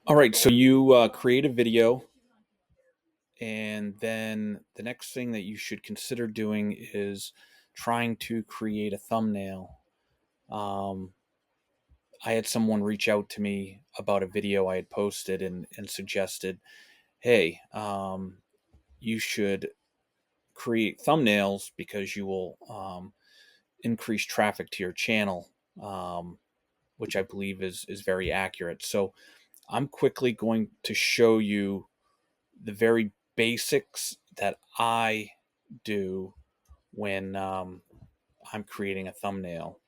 All right, so you create a video, and then the next thing that you should consider doing is trying to create a thumbnail. Um, I had someone reach out to me about a video I had posted and suggested, hey, you should create thumbnails because you will increase traffic to your channel, which I believe is very accurate. So I'm quickly going to show you the very basics that I do when I'm creating a thumbnail.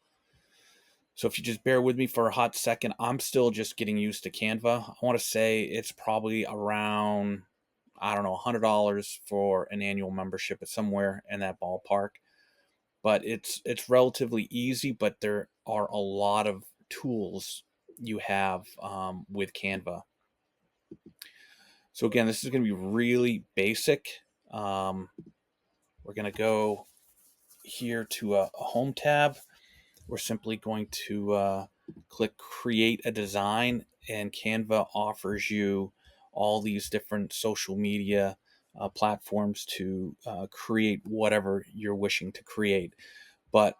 So if you just bear with me for a hot second, I'm still just getting used to Canva. I want to say it's probably around, I don't know, $100 for an annual membership. It's somewhere in that ballpark. But it's relatively easy, but there are a lot of tools you have with Canva. So again, this is going to be really basic. We're going to go here to a home tab. We're simply going to click create a design, and Canva offers you all these different social media platforms to create whatever you're wishing to create. But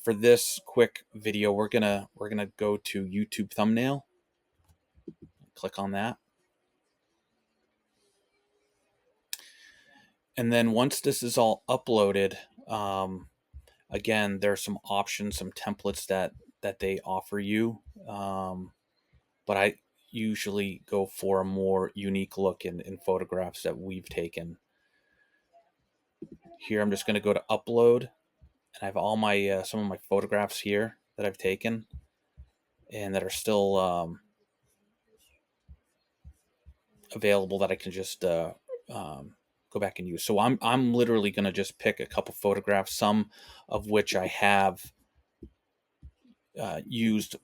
for this quick video, we're gonna go to YouTube thumbnail. Click on that. And then once this is all uploaded, again, there are some options, some templates that they offer you. But I usually go for a more unique look in photographs that we've taken. Here, I'm just going to go to upload, and I have all my some of my photographs here that I've taken and that are still available that I can just go back and use. So I'm literally going to just pick a couple photographs, some of which I have used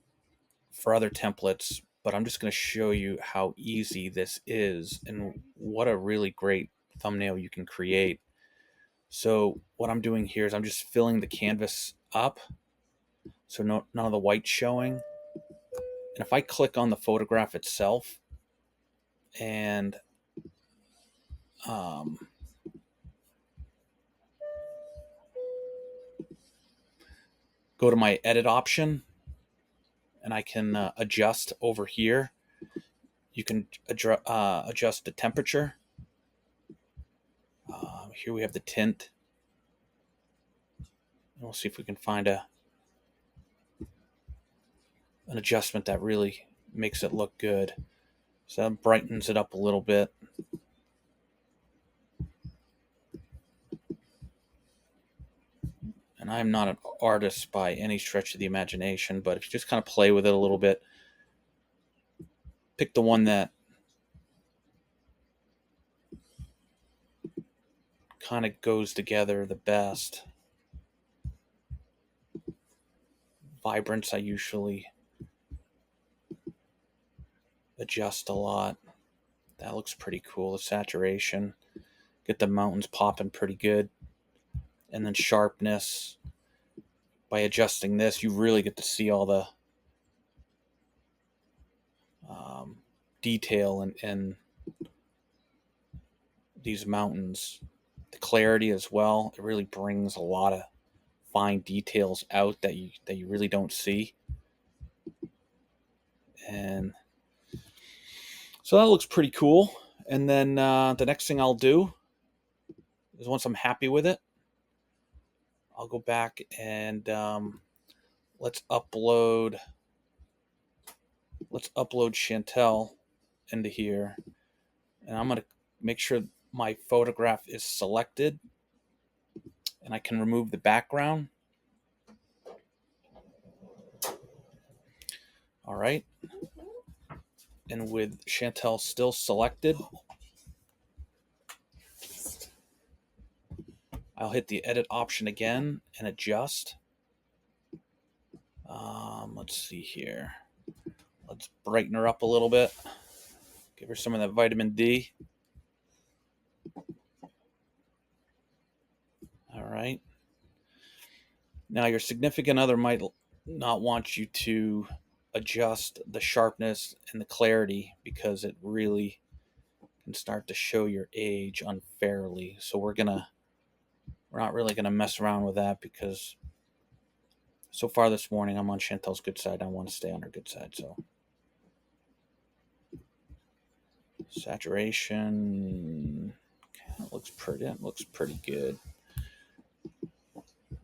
for other templates, but I'm just going to show you how easy this is and what a really great thumbnail you can create. So what I'm doing here is I'm just filling the canvas up, so none of the white's showing. And if I click on the photograph itself and go to my edit option, and I can adjust over here. You can adjust the temperature. Here we have the tint. And we'll see if we can find an adjustment that really makes it look good. So that brightens it up a little bit. And I'm not an artist by any stretch of the imagination, but if you just kind of play with it a little bit, pick the one that kind of goes together the best. Vibrance I usually adjust a lot. That looks pretty cool. The saturation, get the mountains popping pretty good. And then sharpness, by adjusting this, you really get to see all the detail in these mountains. The clarity as well, it really brings a lot of fine details out that you really don't see. And so that looks pretty cool. And then the next thing I'll do is, once I'm happy with it, I'll go back and let's upload Chantel into here, and I'm going to make sure my photograph is selected, and I can remove the background. All right. And with Chantel still selected, I'll hit the edit option again and adjust. Let's see here. Let's brighten her up a little bit. Give her some of that vitamin D. All right. Now, your significant other might not want you to adjust the sharpness and the clarity, because it really can start to show your age unfairly. So we're not really gonna mess around with that, because so far this morning I'm on Chantel's good side. I want to stay on her good side. So saturation, it looks pretty good.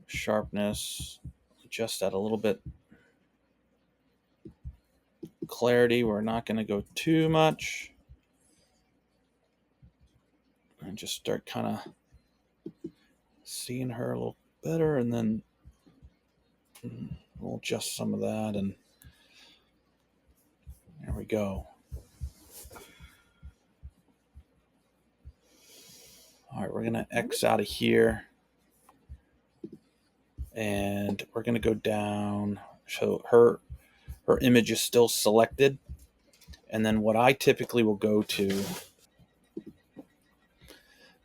Sharpness, adjust that a little bit. Clarity, we're not going to go too much, and just start kind of seeing her a little better, and then we'll adjust some of that, and there we go. All right, we're going to X out of here, and we're going to go down. So her image is still selected, and then what I typically will go to,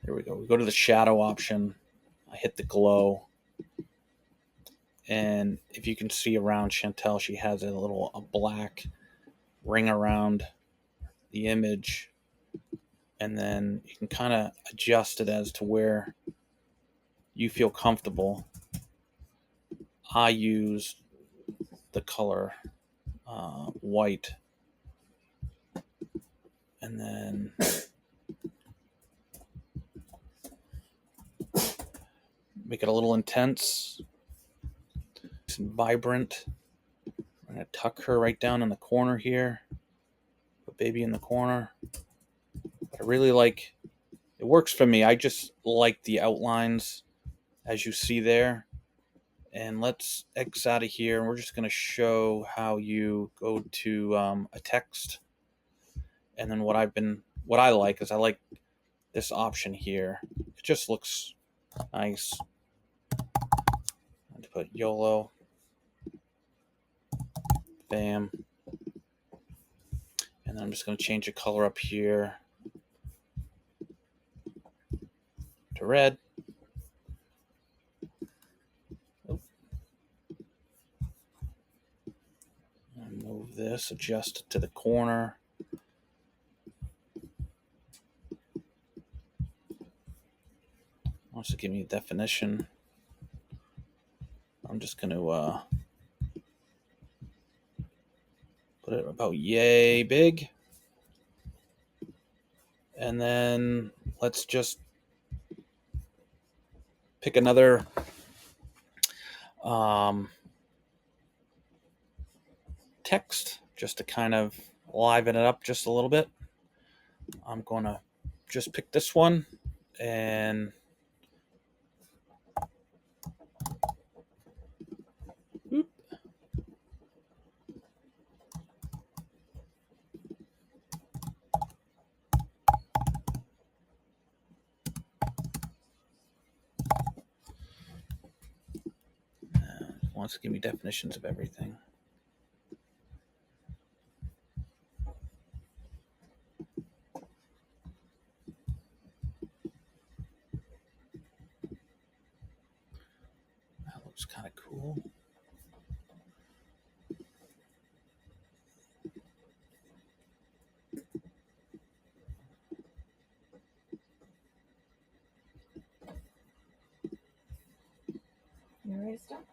here we go. We go to the shadow option. I hit the glow, and if you can see around Chantel, she has a black ring around the image, and then you can kind of adjust it as to where you feel comfortable. I use the color white, and then make it a little intense and vibrant. I'm going to tuck her right down in the corner here, put baby in the corner. I really like, it works for me. I just like the outlines as you see there. And let's X out of here, and we're just going to show how you go to a text. And then what I like is I like this option here. It just looks nice. I'm to put YOLO, bam, and then I'm just going to change the color up here to red. And move this, adjust it to the corner. Wants to give me a definition. I'm just going to put it about yay big. And then let's just pick another text just to kind of liven it up just a little bit. I'm going to just pick this one, and wants to give me definitions of everything. That looks kind of cool. You ready to start?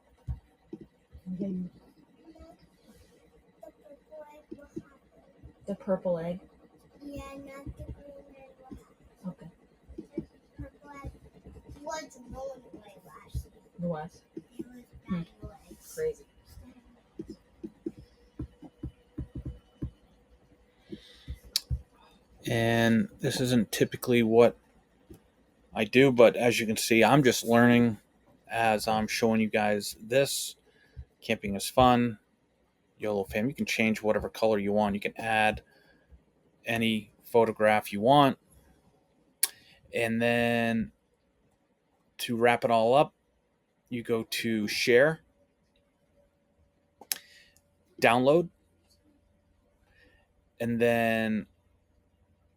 Okay. The purple egg. Yeah, not the green egg. Okay. The purple egg was blown away last year. It was. It was bad away. Crazy. And this isn't typically what I do, but as you can see, I'm just learning as I'm showing you guys this. Camping is fun. YOLO fam, you can change whatever color you want. You can add any photograph you want. And then to wrap it all up, you go to share, download, and then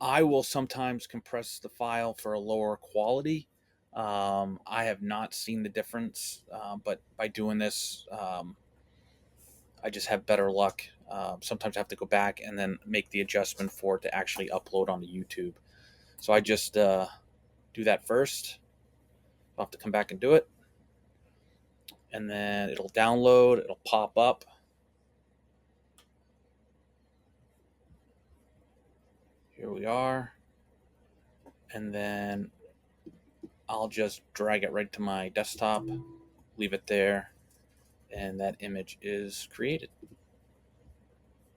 I will sometimes compress the file for a lower quality. I have not seen the difference, but by doing this, I just have better luck. sometimes I have to go back and then make the adjustment for it to actually upload onto YouTube. So I just do that first. I'll have to come back and do it. And then it'll download, it'll pop up. Here we are. And then I'll just drag it right to my desktop, leave it there, and that image is created.